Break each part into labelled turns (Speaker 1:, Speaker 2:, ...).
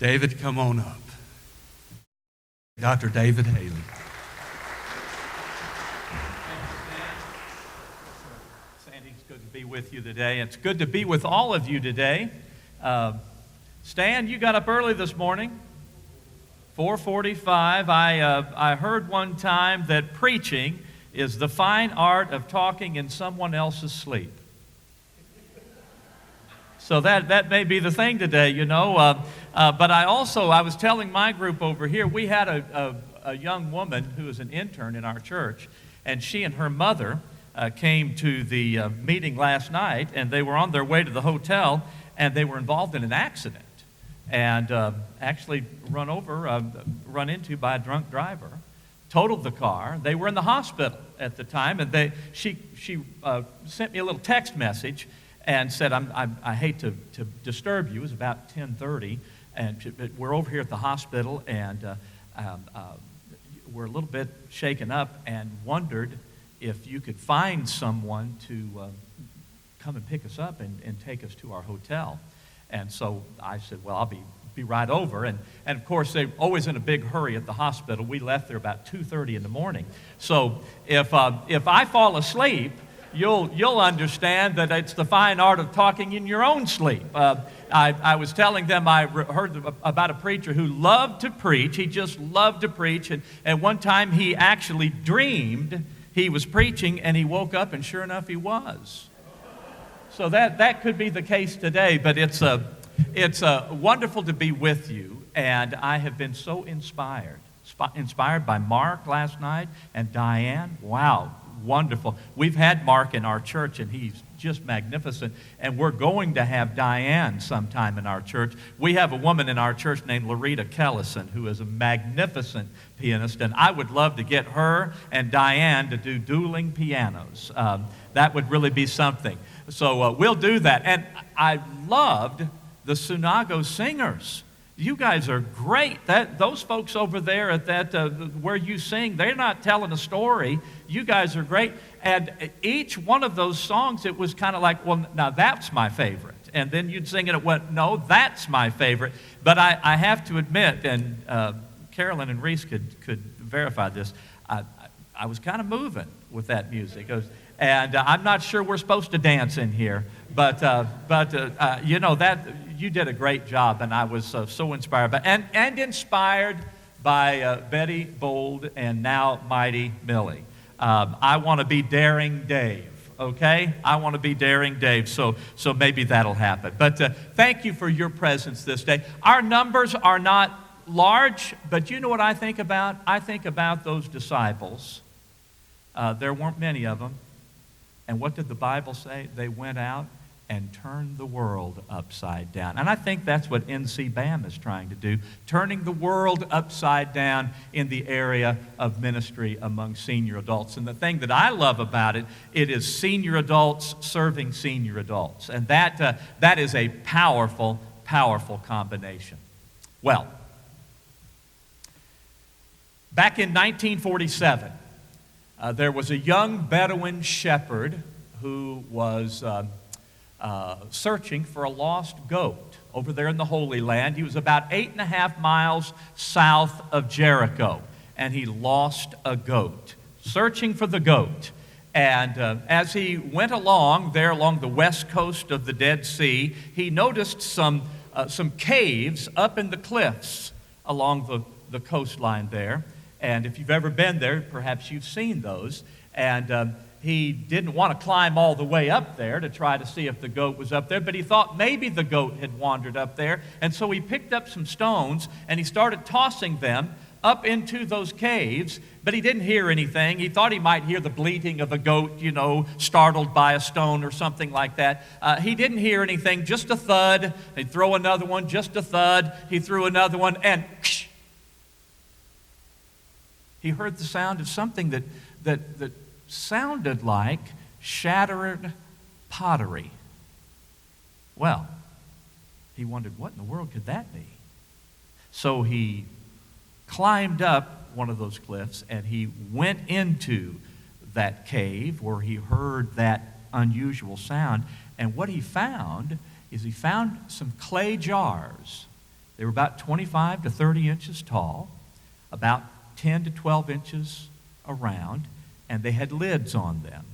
Speaker 1: David, come on up. Dr. David Hailiey.
Speaker 2: Sandy, it's good to be with you today. It's good to be with all of you today. Stan, you got up early this morning, 4:45. I heard one time that preaching is the fine art of talking in someone else's sleep. So that may be the thing today, you know. But I was telling my group over here, we had a young woman who was an intern in our church, and she and her mother came to the meeting last night, and they were on their way to the hotel, and they were involved in an accident, and actually run into by a drunk driver, totaled the car. They were in the hospital at the time, and she sent me a little text message and said, I hate to disturb you. It was about 10:30, and we're over here at the hospital, and we're a little bit shaken up and wondered if you could find someone to come and pick us up and take us to our hotel. And so I said, well, I'll be right over. And of course, they're always in a big hurry at the hospital. We left there about 2:30 in the morning. So if I fall asleep, you'll understand that it's the fine art of talking in your own sleep. I was telling them I heard about a preacher who loved to preach. He just loved to preach. And one time he actually dreamed he was preaching, and he woke up, and sure enough, he was. So that could be the case today, but it's wonderful to be with you, and I have been so inspired by Mark last night and Diane. Wow. Wonderful. We've had Mark in our church, and he's just magnificent, and we're going to have Diane sometime in our church. We have a woman in our church named Loretta Kellison, who is a magnificent pianist, and I would love to get her and Diane to do dueling pianos. That would really be something. So we'll do that. And I loved the Sunago singers. You guys are great. Those folks over there at that where you sing, they're not telling a story. You guys are great. And each one of those songs, it was kind of like, well, now that's my favorite. And then you'd sing it, and it went, no, that's my favorite. But I have to admit, and Carolyn and Reese could verify this, I was kind of moving with that music. And I'm not sure we're supposed to dance in here, but you know, that you did a great job, and I was so inspired by, and inspired by Betty Bold and now Mighty Millie. I want to be Daring Dave, okay? I want to be Daring Dave, so maybe that'll happen. But thank you for your presence this day. Our numbers are not large, but you know what I think about? I think about those disciples. There weren't many of them. And what did the Bible say? They went out and turned the world upside down. And I think that's what NCBAM is trying to do, turning the world upside down in the area of ministry among senior adults. And the thing that I love about it, it is senior adults serving senior adults. And that is a powerful, powerful combination. Well, back in 1947, there was a young Bedouin shepherd who was searching for a lost goat over there in the Holy Land. He was about 8.5 miles south of Jericho, and he lost a goat, searching for the goat. And as he went along there along the west coast of the Dead Sea, he noticed some caves up in the cliffs along the coastline there. And if you've ever been there, perhaps you've seen those. And he didn't want to climb all the way up there to try to see if the goat was up there, but he thought maybe the goat had wandered up there. And so he picked up some stones, and he started tossing them up into those caves, but he didn't hear anything. He thought he might hear the bleating of a goat, you know, startled by a stone or something like that. He didn't hear anything, just a thud. He'd throw another one, just a thud. He threw another one, and he heard the sound of something that sounded like shattered pottery. Well, he wondered, what in the world could that be? So he climbed up one of those cliffs, and he went into that cave where he heard that unusual sound. And what he found is he found some clay jars They were about 25 to 30 inches tall, about 10 to 12 inches around, and they had lids on them.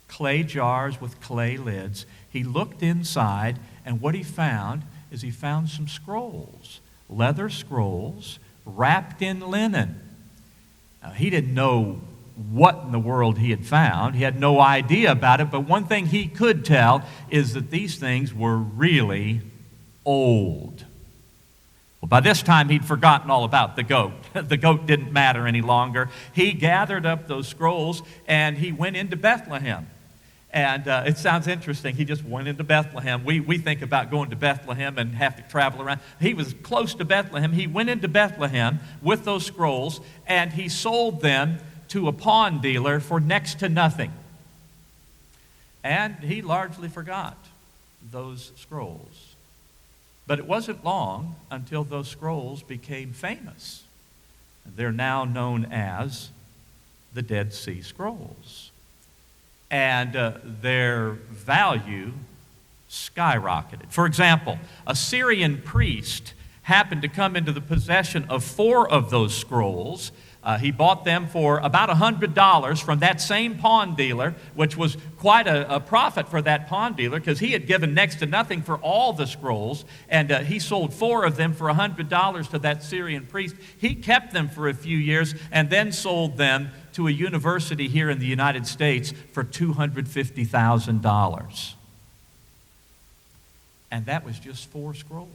Speaker 2: Clay jars with clay lids. He looked inside, and what he found is he found some scrolls, leather scrolls wrapped in linen. Now, he didn't know what in the world he had found. He had no idea about it, but one thing he could tell is that these things were really old. Well, by this time, he'd forgotten all about the goat. The goat didn't matter any longer. He gathered up those scrolls, and he went into Bethlehem. And it sounds interesting. He just went into Bethlehem. We think about going to Bethlehem and have to travel around. He was close to Bethlehem. He went into Bethlehem with those scrolls, and he sold them to a pawn dealer for next to nothing. And he largely forgot those scrolls. But it wasn't long until those scrolls became famous. They're now known as the Dead Sea Scrolls. And their value skyrocketed. For example, a Syrian priest happened to come into the possession of 4 of those scrolls. He bought them for about $100 from that same pawn dealer, which was quite a profit for that pawn dealer because he had given next to nothing for all the scrolls, and he sold 4 of them for $100 to that Syrian priest. He kept them for a few years and then sold them to a university here in the United States for $250,000. And that was just 4 scrolls.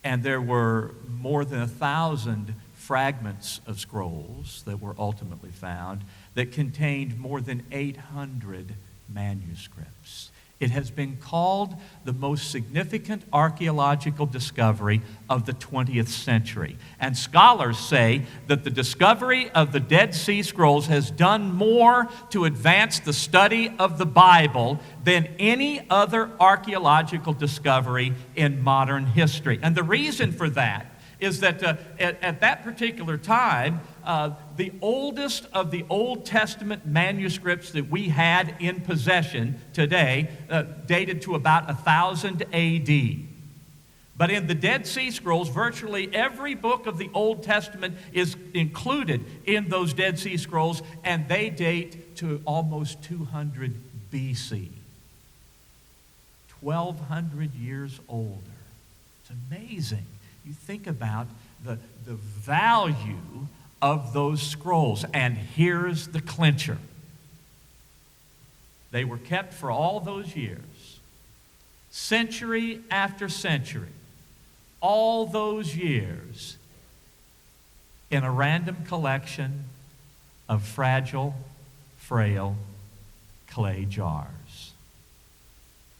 Speaker 2: And there were more than 1,000 fragments of scrolls that were ultimately found that contained more than 800 manuscripts. It has been called the most significant archaeological discovery of the 20th century. And scholars say that the discovery of the Dead Sea Scrolls has done more to advance the study of the Bible than any other archaeological discovery in modern history. And the reason for that is that at that particular time, the oldest of the Old Testament manuscripts that we had in possession today dated to about 1000 A.D. But in the Dead Sea Scrolls, virtually every book of the Old Testament is included in those Dead Sea Scrolls, and they date to almost 200 B.C. 1,200 years older. It's amazing. You think about the value of those scrolls. And here's the clincher. They were kept for all those years, century after century, all those years, in a random collection of fragile, frail clay jars.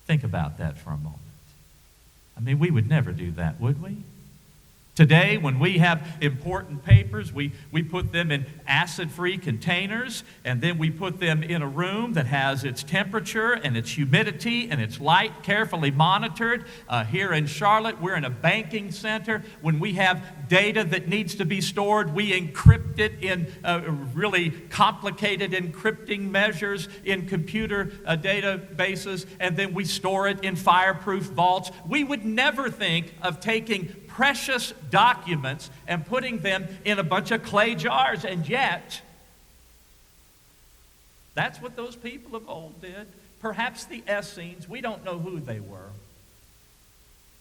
Speaker 2: Think about that for a moment. I mean, we would never do that, would we? Today, when we have important papers, we put them in acid-free containers, and then we put them in a room that has its temperature and its humidity and its light carefully monitored. Here in Charlotte, we're in a banking center. When we have data that needs to be stored, we encrypt it in really complicated encrypting measures in computer databases, and then we store it in fireproof vaults. We would never think of taking precious documents and putting them in a bunch of clay jars, and yet that's what those people of old did. Perhaps the Essenes, we don't know who they were.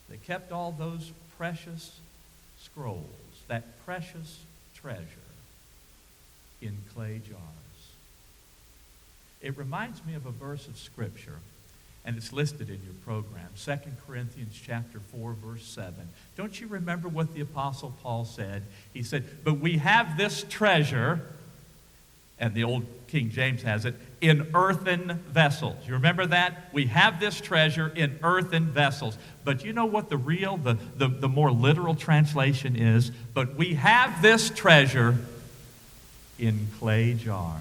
Speaker 2: They kept all those precious scrolls, that precious treasure, in clay jars. It reminds me of a verse of Scripture, and it's listed in your program, 2 Corinthians chapter 4, verse 7. Don't you remember what the Apostle Paul said? He said, but we have this treasure, and the old King James has it, in earthen vessels. You remember that? We have this treasure in earthen vessels. But you know what the real, the more literal translation is? But we have this treasure in clay jars.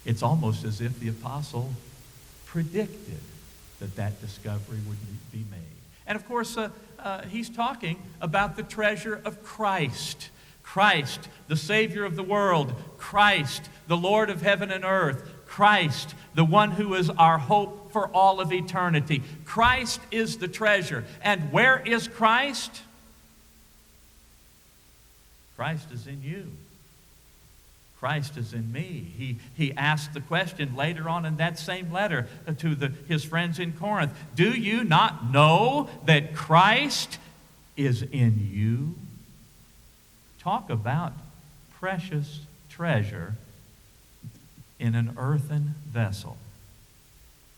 Speaker 2: It's almost as if the apostle predicted that discovery would be made. And of course, he's talking about the treasure of Christ. Christ, the Savior of the world. Christ, the Lord of heaven and earth. Christ, the one who is our hope for all of eternity. Christ is the treasure. And where is Christ? Christ is in you. Christ is in me. He asked the question later on in that same letter to his friends in Corinth. Do you not know that Christ is in you? Talk about precious treasure in an earthen vessel,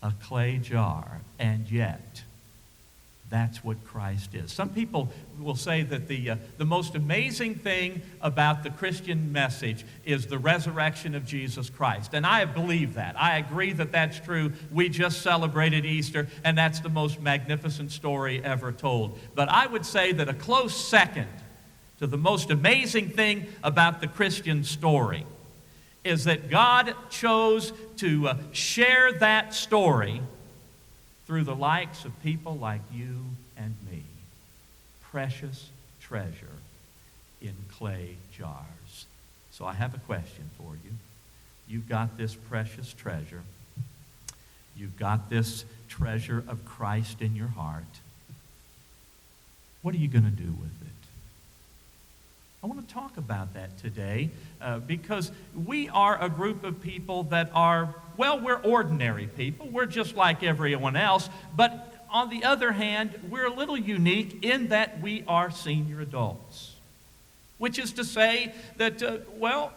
Speaker 2: a clay jar, and yet that's what Christ is. Some people will say that the most amazing thing about the Christian message is the resurrection of Jesus Christ. And I believe that. I agree that that's true. We just celebrated Easter, and that's the most magnificent story ever told. But I would say that a close second to the most amazing thing about the Christian story is that God chose to share that story through the likes of people like you and me. Precious treasure in clay jars. So I have a question for you. You've got this precious treasure. You've got this treasure of Christ in your heart. What are you going to do with it? I want to talk about that today because we are a group of people that are, well, we're ordinary people. We're just like everyone else. But on the other hand, we're a little unique in that we are senior adults, which is to say that, well,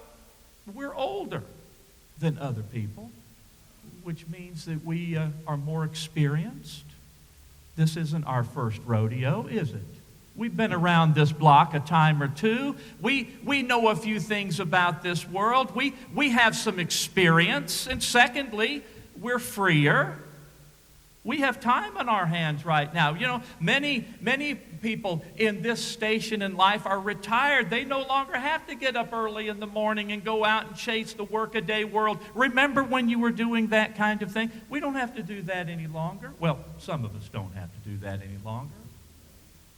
Speaker 2: we're older than other people, which means that we are more experienced. This isn't our first rodeo, is it? We've been around this block a time or two. We know a few things about this world. We have some experience. And secondly, we're freer. We have time on our hands right now. You know, many people in this station in life are retired. They no longer have to get up early in the morning and go out and chase the workaday world. Remember when you were doing that kind of thing? We don't have to do that any longer. Well, some of us don't have to do that any longer.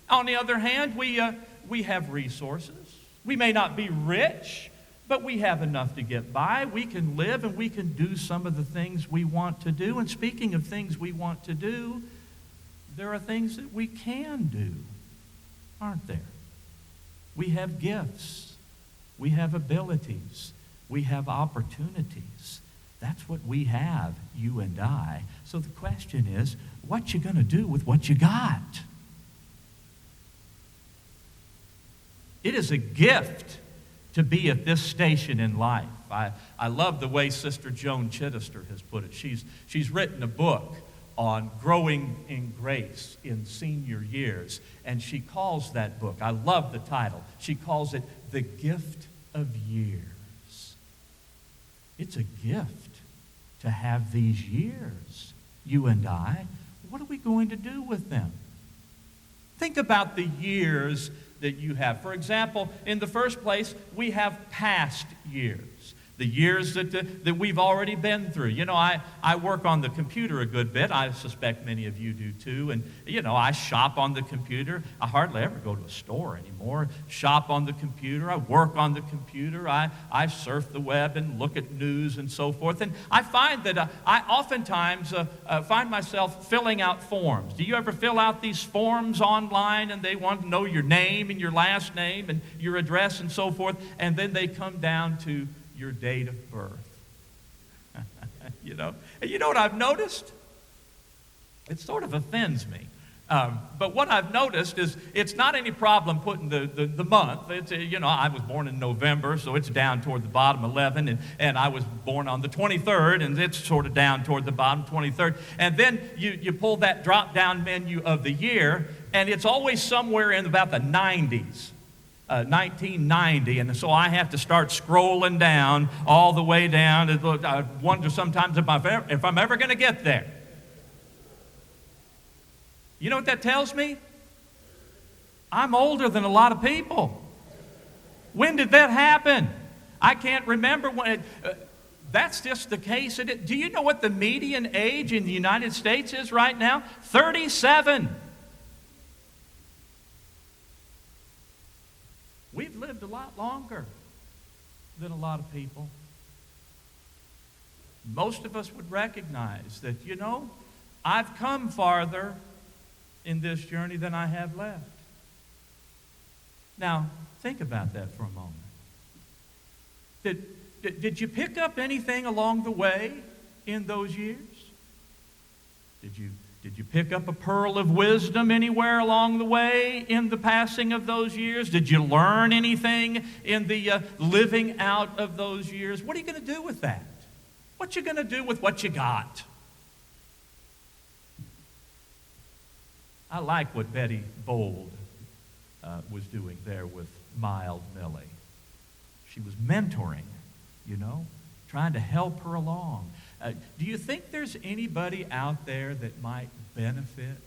Speaker 2: On the other hand, we have resources. We may not be rich, but we have enough to get by. We can live and we can do some of the things we want to do. And speaking of things we want to do, there are things that we can do, aren't there? We have gifts. We have abilities. We have opportunities. That's what we have, you and I. So the question is, what you going to do with what you got? It is a gift to be at this station in life. I love the way Sister Joan Chittister has put it. She's written a book on growing in grace in senior years, and she calls that book, I love the title, she calls it The Gift of Years. It's a gift to have these years, you and I. What are we going to do with them? Think about the years that you have. For example, in the first place, we have past years. The years that we've already been through. You know, I work on the computer a good bit. I suspect many of you do too. And, you know, I shop on the computer. I hardly ever go to a store anymore. Shop on the computer. I work on the computer. I surf the web and look at news and so forth. And I find that I oftentimes find myself filling out forms. Do you ever fill out these forms online and they want to know your name and your last name and your address and so forth, and then they come down to your date of birth? You know? And you know what I've noticed? It sort of offends me. But what I've noticed is it's not any problem putting the month. It's, you know, I was born in November, so it's down toward the bottom 11, and I was born on the 23rd, and it's sort of down toward the bottom 23rd. And then you pull that drop-down menu of the year, and it's always somewhere in about the 90s. 1990, and so I have to start scrolling down all the way down. I wonder sometimes if I'm ever going to get there. You know what that tells me? I'm older than a lot of people. When did that happen? I can't remember when. That's just the case. Do you know what the median age in the United States is right now? 37. We've lived a lot longer than a lot of people. Most of us would recognize that, you know, I've come farther in this journey than I have left. Now, think about that for a moment. Did you pick up anything along the way in those years? Did you pick up a pearl of wisdom anywhere along the way in the passing of those years? Did you learn anything in the living out of those years? What are you going to do with that? What you going to do with what you got? I like what Betty Bold was doing there with Mild Millie. She was mentoring, trying to help her along. Do you think there's anybody out there that might benefit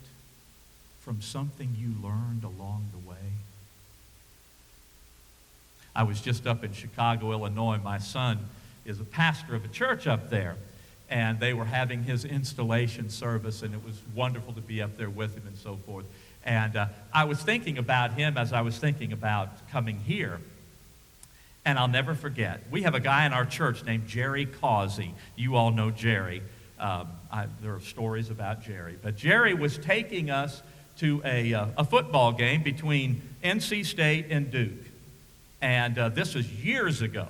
Speaker 2: from something you learned along the way? I was just up in Chicago, Illinois. My son is a pastor of a church up there, and they were having his installation service, and it was wonderful to be up there with him and so forth. And I was thinking about him as I was thinking about coming here. And I'll never forget, we have a guy in our church named Jerry Causey. You all know Jerry. There are stories about Jerry. But Jerry was taking us to a football game between NC State and Duke. And this was years ago.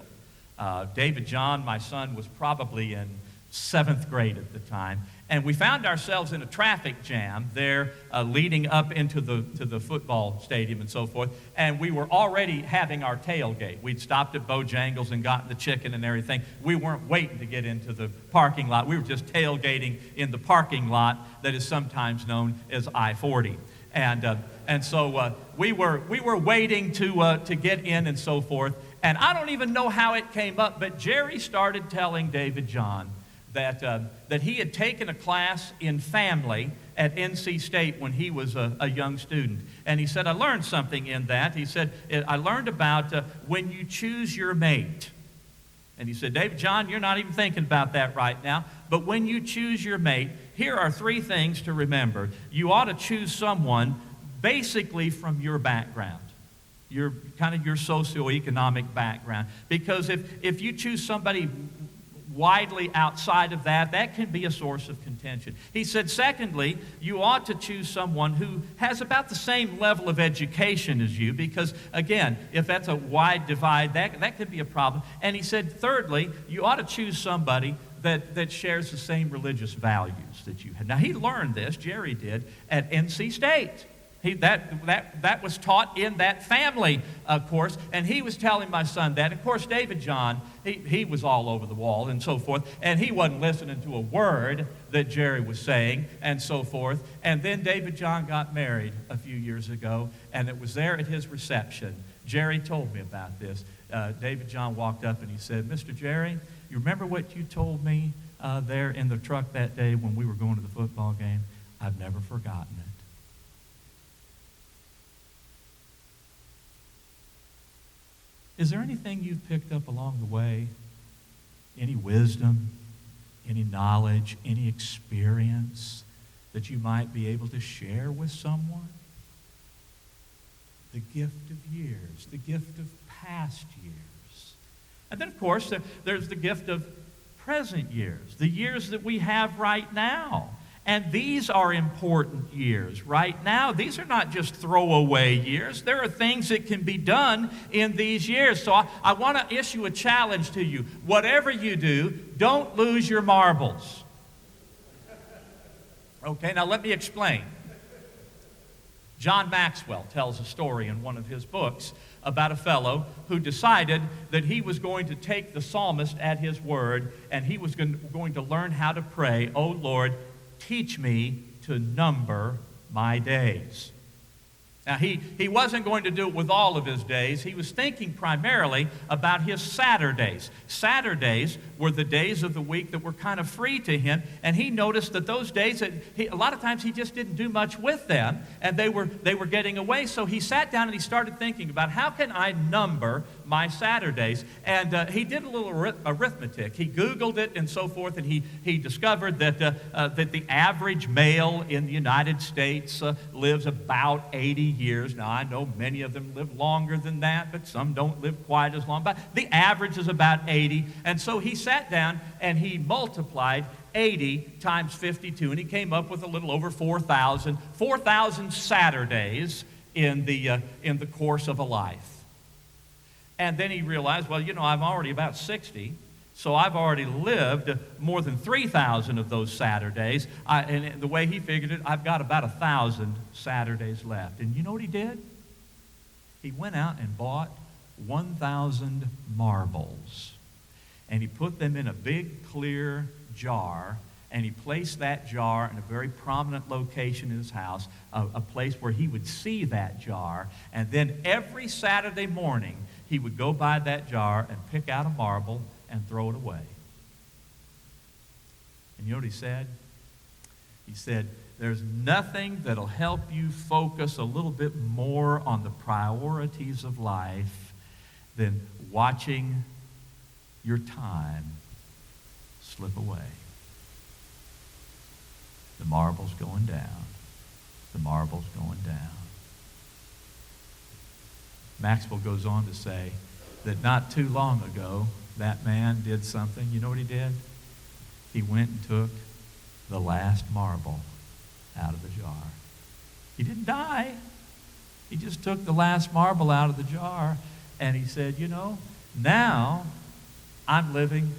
Speaker 2: David John, my son, was probably in 7th grade at the time. And we found ourselves in a traffic jam there leading up into the football stadium and so forth. And we were already having our tailgate. We'd stopped at Bojangles and gotten the chicken and everything. We weren't waiting to get into the parking lot. We were just tailgating in the parking lot that is sometimes known as I-40. And so we were waiting to get in and so forth. And I don't even know how it came up, but Jerry started telling David John that he had taken a class in family at NC State when he was a young student. And he said, I learned something in that. He said, I learned about when you choose your mate. And he said, David John, you're not even thinking about that right now. But when you choose your mate, here are 3 things to remember. You ought to choose someone basically from your background, your socioeconomic background. Because if you choose somebody widely outside of that can be a source of contention. He said, secondly, you ought to choose someone who has about the same level of education as you, because, again, if that's a wide divide, that could be a problem. And he said, thirdly, you ought to choose somebody that shares the same religious values that you have. Now, he learned this, Jerry did, at NC State. That was taught in that family course, and he was telling my son that. Of course, David John, he was all over the wall and so forth, and he wasn't listening to a word that Jerry was saying and so forth. And then David John got married a few years ago, and it was there at his reception. Jerry told me about this. David John walked up and he said, Mr. Jerry, you remember what you told me there in the truck that day when we were going to the football game? I've never forgotten it. Is there anything you've picked up along the way? Any wisdom, any knowledge, any experience that you might be able to share with someone? The gift of years, the gift of past years. And then, of course, there's the gift of present years, the years that we have right now. And these are important years right now. These are not just throwaway years. There are things that can be done in these years. So I want to issue a challenge to you. Whatever you do, don't lose your marbles. Okay, now let me explain. John Maxwell tells a story in one of his books about a fellow who decided that he was going to take the psalmist at his word, and he was going to learn how to pray, "Oh Lord, teach me to number my days." Now, he wasn't going to do it with all of his days. He was thinking primarily about his Saturdays. Saturdays were the days of the week that were kind of free to him, and he noticed that those days, a lot of times he just didn't do much with them, and they were getting away. So he sat down and he started thinking about, how can I number my Saturdays. And he did a little arithmetic. He Googled it and so forth, and he discovered that the average male in the United States lives about 80 years. Now, I know many of them live longer than that, but some don't live quite as long. But the average is about 80. And so he sat down and he multiplied 80 times 52, and he came up with a little over 4,000 Saturdays in the course of a life. And then he realized, well, I'm already about 60, so I've already lived more than 3,000 of those Saturdays. And the way he figured it, I've got about 1,000 Saturdays left. And you know what he did? He went out and bought 1,000 marbles, and he put them in a big, clear jar, and he placed that jar in a very prominent location in his house, a place where he would see that jar. And then every Saturday morning, he would go by that jar and pick out a marble and throw it away. And you know what he said? He said, there's nothing that'll help you focus a little bit more on the priorities of life than watching your time slip away. The marble's going down. The marble's going down. Maxwell goes on to say that not too long ago, that man did something. You know what he did? He went and took the last marble out of the jar. He didn't die. He just took the last marble out of the jar, and he said, now I'm living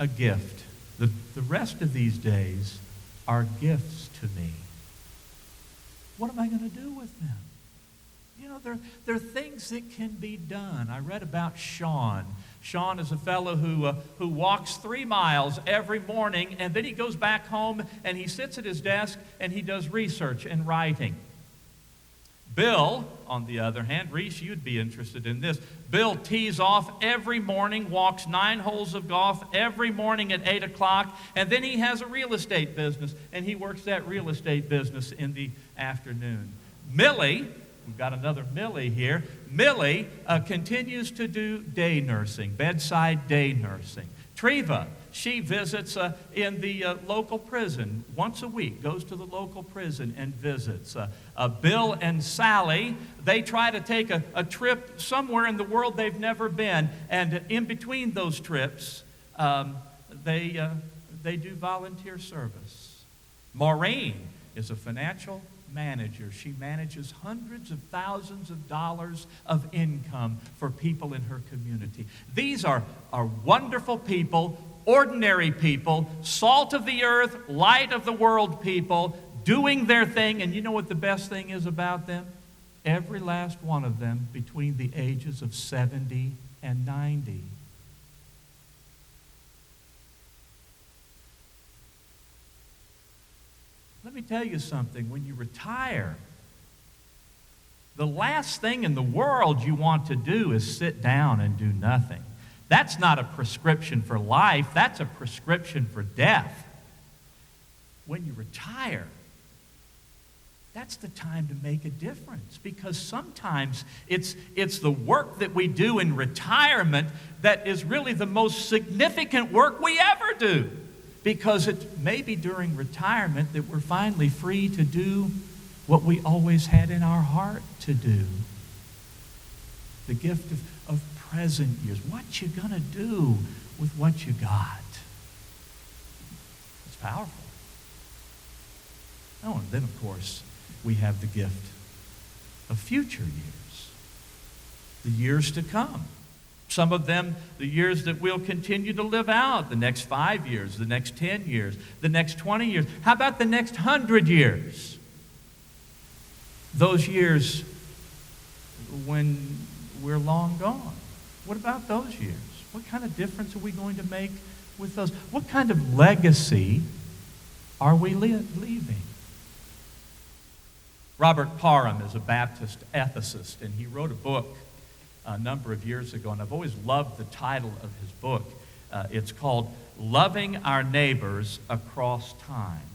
Speaker 2: a gift. The rest of these days are gifts to me. What am I going to do with them? There are things that can be done. I read about Sean. Sean is a fellow who walks 3 miles every morning, and then he goes back home and he sits at his desk and he does research and writing. Bill, on the other hand, Reese, you'd be interested in this. Bill tees off every morning, walks 9 holes of golf every morning at 8 o'clock, and then he has a real estate business, and he works that real estate business in the afternoon. Millie, we've got another Millie here. Millie continues to do day nursing, bedside day nursing. Treva, she visits in the local prison once a week, goes to the local prison and visits. Bill and Sally, they try to take a trip somewhere in the world they've never been, and in between those trips, they do volunteer service. Maureen is a financial manager. She manages hundreds of thousands of dollars of income for people in her community. These are wonderful people, ordinary people, salt of the earth, light of the world people, doing their thing. And you know what the best thing is about them? Every last one of them between the ages of 70 and 90. Let me tell you something. When you retire, the last thing in the world you want to do is sit down and do nothing. That's not a prescription for life. That's a prescription for death. When you retire, that's the time to make a difference, because sometimes it's the work that we do in retirement that is really the most significant work we ever do. Because it's maybe during retirement that we're finally free to do what we always had in our heart to do. The gift of present years. What you gonna do with what you got? It's powerful. Oh, and then of course we have the gift of future years. The years to come. Some of them, the years that we'll continue to live out, the next 5 years, the next 10 years, the next 20 years. How about the next 100 years? Those years when we're long gone. What about those years? What kind of difference are we going to make with those? What kind of legacy are we leaving? Robert Parham is a Baptist ethicist, and he wrote a book a number of years ago, and I've always loved the title of his book. It's called Loving Our Neighbors Across Time.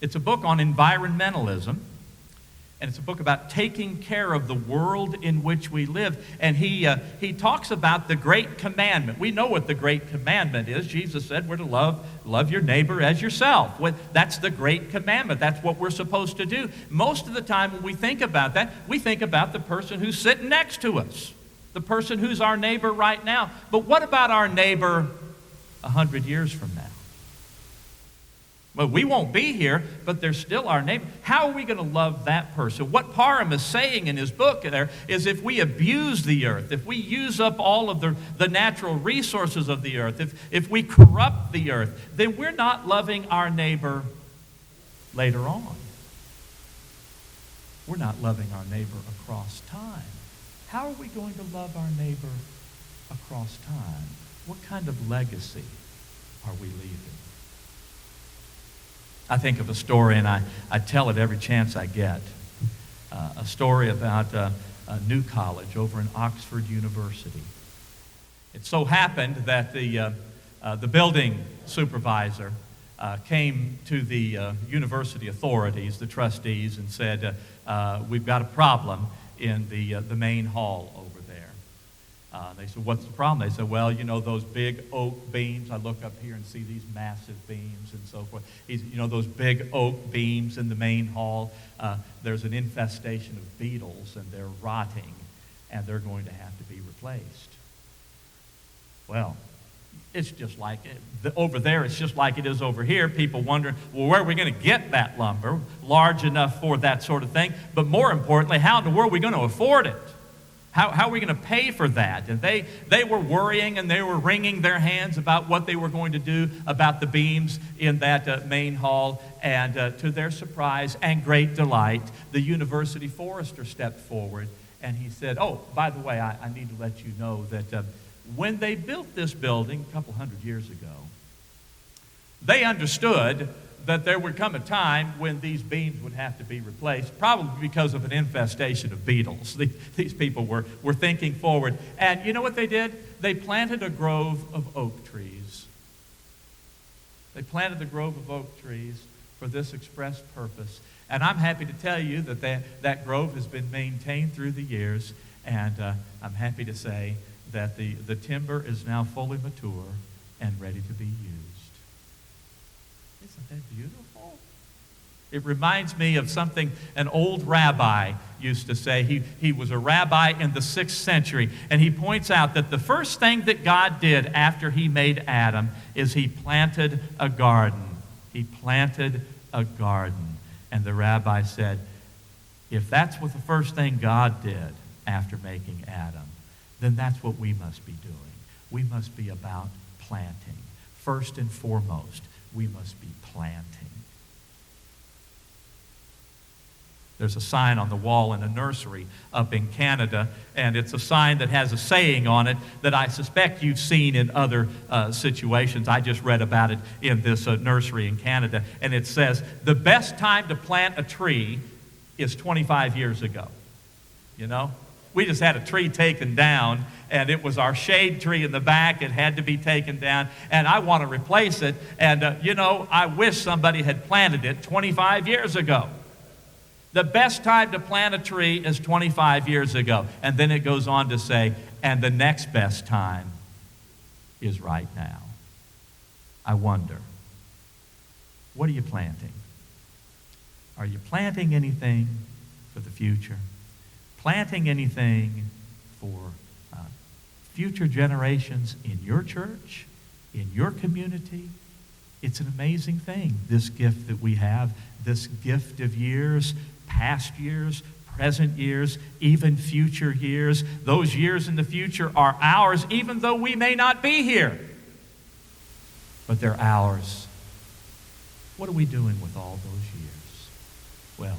Speaker 2: It's a book on environmentalism, And it's a book about taking care of the world in which we live. And he talks about the great commandment. We know what the great commandment is. Jesus said we're to love your neighbor as yourself. That's the great commandment. That's what we're supposed to do. Most of the time when we think about that, we think about the person who's sitting next to us, the person who's our neighbor right now. But what about our neighbor 100 years from now? Well, we won't be here, but they're still our neighbor. How are we going to love that person? What Parham is saying in his book there is if we abuse the earth, if we use up all of the natural resources of the earth, if we corrupt the earth, then we're not loving our neighbor later on. We're not loving our neighbor across time. How are we going to love our neighbor across time? What kind of legacy are we leaving? I think of a story, and I tell it every chance I get, a story about a new college over in Oxford University. It so happened that the building supervisor came to the university authorities, the trustees, and said, we've got a problem in the main hall over there. They said, what's the problem? They said, well, you know those big oak beams? I look up here and see these massive beams and so forth. You know those big oak beams in the main hall? There's an infestation of beetles, and they're rotting, and they're going to have to be replaced. Well, it's just like over there, it's just like it is over here. People wonder, well, where are we going to get that lumber large enough for that sort of thing? But more importantly, how in the world are we going to afford it? How are we going to pay for that? And they were worrying, and they were wringing their hands about what they were going to do about the beams in that main hall. And to their surprise and great delight, the university forester stepped forward, and he said, oh, by the way, I need to let you know that when they built this building a couple hundred years ago, they understood that there would come a time when these beams would have to be replaced, probably because of an infestation of beetles. These people were thinking forward. And you know what they did? They planted a grove of oak trees. They planted a grove of oak trees for this express purpose. And I'm happy to tell you that grove has been maintained through the years. And I'm happy to say that the timber is now fully mature and ready to be used. Isn't that beautiful? It reminds me of something an old rabbi used to say. He was a rabbi in the 6th century, and he points out that the first thing that God did after he made Adam is he planted a garden. He planted a garden. And the rabbi said, if that's what the first thing God did after making Adam, then that's what we must be doing. We must be about planting. First and foremost, we must be planting. There's a sign on the wall in a nursery up in Canada, and it's a sign that has a saying on it that I suspect you've seen in other situations. I just read about it in this nursery in Canada, and it says, the best time to plant a tree is 25 years ago. You know? We just had a tree taken down, and it was our shade tree in the back. It had to be taken down, and I want to replace it. And, I wish somebody had planted it 25 years ago. The best time to plant a tree is 25 years ago. And then it goes on to say, and the next best time is right now. I wonder, what are you planting? Are you planting anything for the future? Planting anything for future generations in your church, in your community? It's an amazing thing, this gift that we have, this gift of years, past years, present years, even future years. Those years in the future are ours, even though we may not be here. But they're ours. What are we doing with all those years? Well,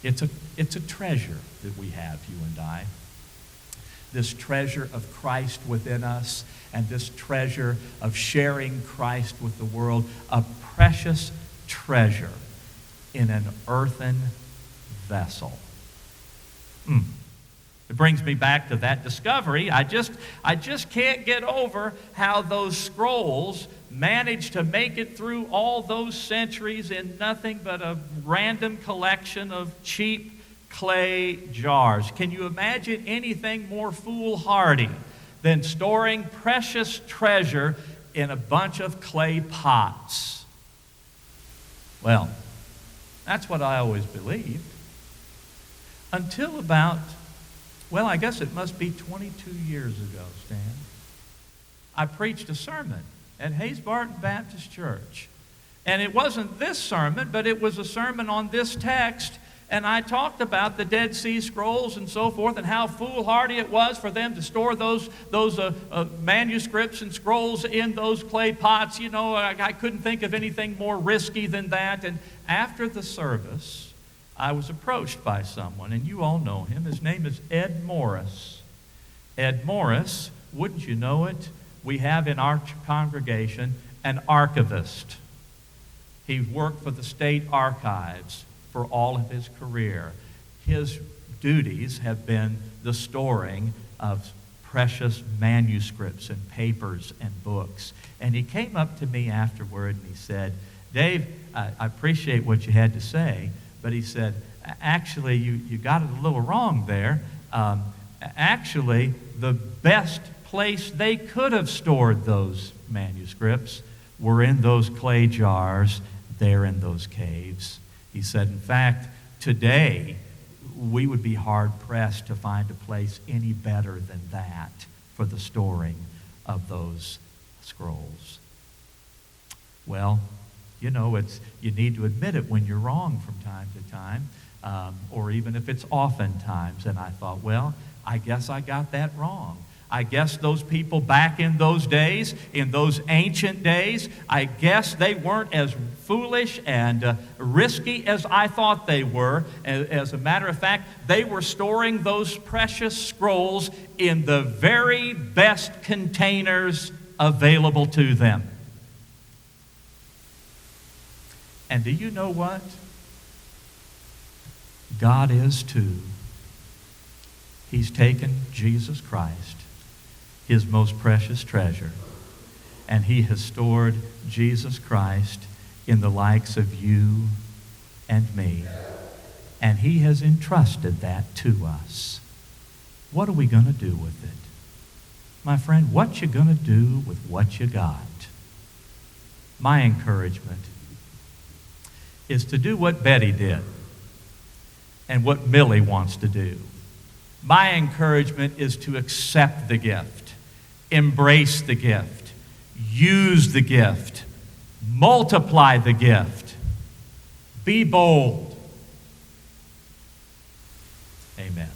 Speaker 2: it's a treasure that we have, you and I. This treasure of Christ within us, and this treasure of sharing Christ with the world, a precious treasure in an earthen vessel. It brings me back to that discovery. I just can't get over how those scrolls managed to make it through all those centuries in nothing but a random collection of cheap clay jars. Can you imagine anything more foolhardy than storing precious treasure in a bunch of clay pots? Well, that's what I always believed. Until about, well, I guess it must be 22 years ago, Stan. I preached a sermon at Barton Baptist Church. And it wasn't this sermon, but it was a sermon on this text. And I talked about the Dead Sea Scrolls and so forth, and how foolhardy it was for them to store those manuscripts and scrolls in those clay pots. You know, I couldn't think of anything more risky than that. And after the service, I was approached by someone, and you all know him. His name is Ed Morris. Ed Morris, wouldn't you know it, we have in our congregation an archivist. He worked for the state archives for all of his career. His duties have been the storing of precious manuscripts and papers and books. And he came up to me afterward and he said, Dave, I appreciate what you had to say, but he said, actually, you got it a little wrong there. Actually, the best place they could have stored those manuscripts were in those clay jars there in those caves. He said, in fact, today we would be hard-pressed to find a place any better than that for the storing of those scrolls. Well, you know, you need to admit it when you're wrong from time to time, or even if it's oftentimes. And I thought, well, I guess I got that wrong. I guess those people back in those days, in those ancient days, I guess they weren't as foolish and risky as I thought they were. As a matter of fact, they were storing those precious scrolls in the very best containers available to them. And do you know what? God is too. He's taken Jesus Christ, His most precious treasure, and He has stored Jesus Christ in the likes of you and me, and He has entrusted that to us. What are we going to do with it? My friend, what you going to do with what you got? My encouragement is to do what Betty did and what Millie wants to do. My encouragement is to accept the gift, embrace the gift, use the gift, multiply the gift, be bold. Amen.